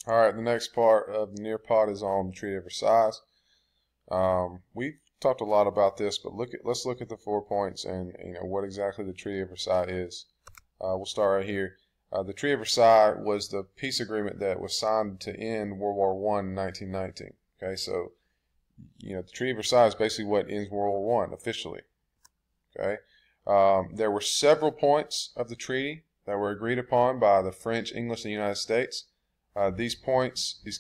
All right, the next part of the near pod is on the Treaty of Versailles. We've talked a lot about this, but let's look at the 4 points and what exactly the Treaty of Versailles is. We'll start right here. The Treaty of Versailles was the peace agreement that was signed to end World War I in 1919. Okay, so the Treaty of Versailles is basically what ends World War I officially. Okay, there were several points of the treaty that were agreed upon by the French, English, and the United States. These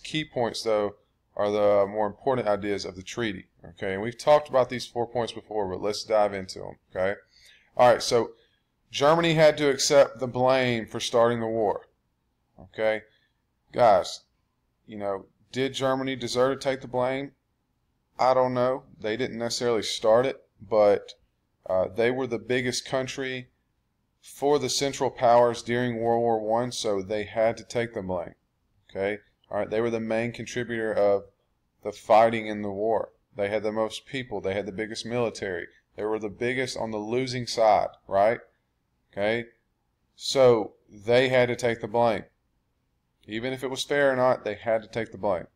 key points, though, are the more important ideas of the treaty. Okay, and we've talked about these 4 points before, but let's dive into them. Okay, all right. So Germany had to accept the blame for starting the war. Okay, guys, did Germany deserve to take the blame? I don't know. They didn't necessarily start it, but they were the biggest country for the Central Powers during World War I, so they had to take the blame. Okay, all right. They were the main contributor of the fighting in the war. They had the most people. They had the biggest military. They were the biggest on the losing side, right? Okay, so they had to take the blame. Even if it was fair or not, they had to take the blame.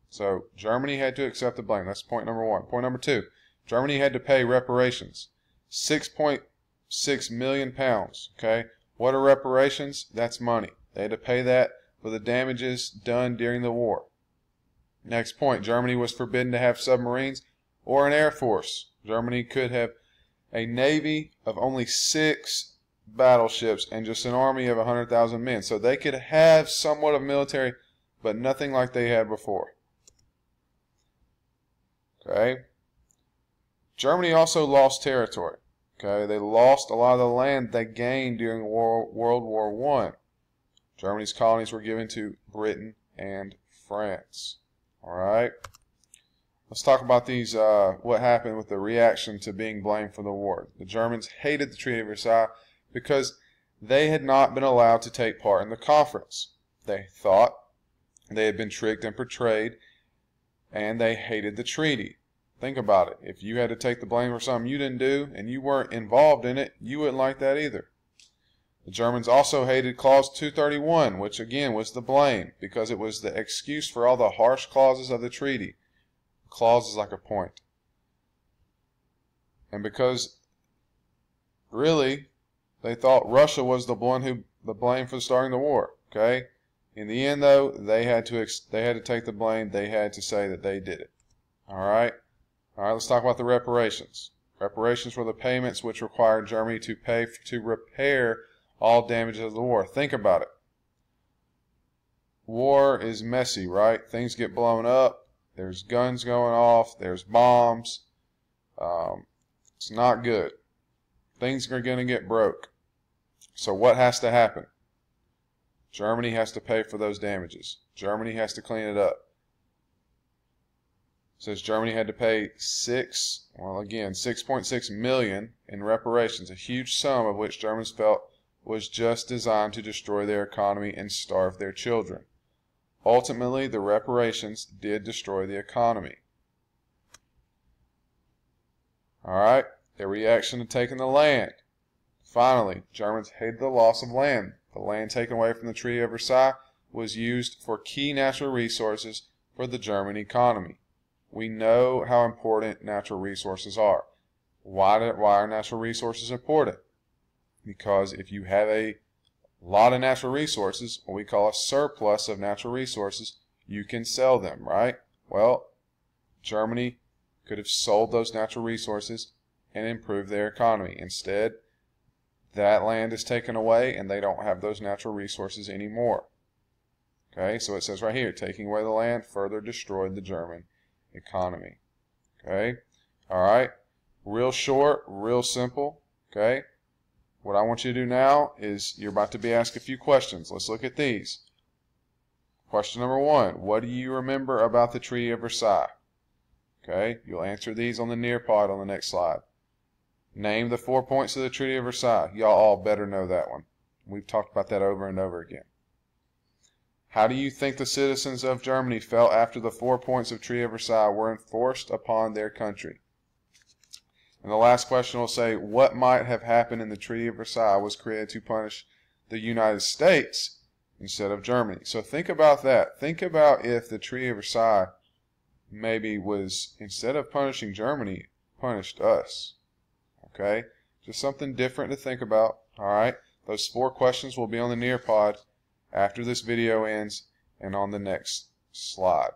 So Germany had to accept the blame. That's point number one. Point number two, Germany had to pay reparations. 6.6 million pounds. Okay, what are reparations? That's money. They had to pay that for the damages done during the war. Next point, Germany was forbidden to have submarines or an air force. Germany could have a navy of only 6 battleships and just an army of 100,000 men. So they could have somewhat of military, but nothing like they had before. Okay. Germany also lost territory. Okay, they lost a lot of the land they gained during World War I. Germany's colonies were given to Britain and France. All right. Let's talk about these. What happened with the reaction to being blamed for the war? The Germans hated the Treaty of Versailles because they had not been allowed to take part in the conference. They thought they had been tricked and betrayed, and they hated the treaty. Think about it. If you had to take the blame for something you didn't do and you weren't involved in it, you wouldn't like that either. The Germans also hated Clause 231, which again was the blame, because it was the excuse for all the harsh clauses of the treaty. A clause is like a point. And because really they thought Russia was the blame for starting the war. Okay? In the end, though, they had to take the blame. They had to say that they did it. All right. All right. Let's talk about the reparations. Reparations were the payments which required Germany to pay to repair all damages of the war. Think about it. War is messy, right? Things get blown up. There's guns going off. There's bombs. It's not good. Things are going to get broke. So what has to happen? Germany has to pay for those damages. Germany has to clean it up. It says Germany had to pay 6.6 million in reparations, a huge sum of which Germans felt was just designed to destroy their economy and starve their children. Ultimately, the reparations did destroy the economy. All right, their reaction to taking the land. Finally, Germans hated the loss of land. The land taken away from the Treaty of Versailles was used for key natural resources for the German economy. We know how important natural resources are. Why are natural resources important? Because if you have a lot of natural resources, what we call a surplus of natural resources, you can sell them, right? Well, Germany could have sold those natural resources and improved their economy. Instead, that land is taken away and they don't have those natural resources anymore. Okay, so it says right here, taking away the land further destroyed the German economy. Okay, all right, real short, real simple. Okay, what I want you to do now is you're about to be asked a few questions. Let's look at these. Question number one, what do you remember about the Treaty of Versailles? Okay, you'll answer these on the near pod on the next slide. Name the 4 points of the Treaty of Versailles. Y'all all better know that one. We've talked about that over and over again. How do you think the citizens of Germany felt after the 4 points of Treaty of Versailles were enforced upon their country? And the last question will say, what might have happened in the Treaty of Versailles was created to punish the United States instead of Germany. So think about that. Think about if the Treaty of Versailles maybe was, instead of punishing Germany, punished us. Okay? Just something different to think about. Alright? Those 4 questions will be on the Nearpod after this video ends and on the next slide.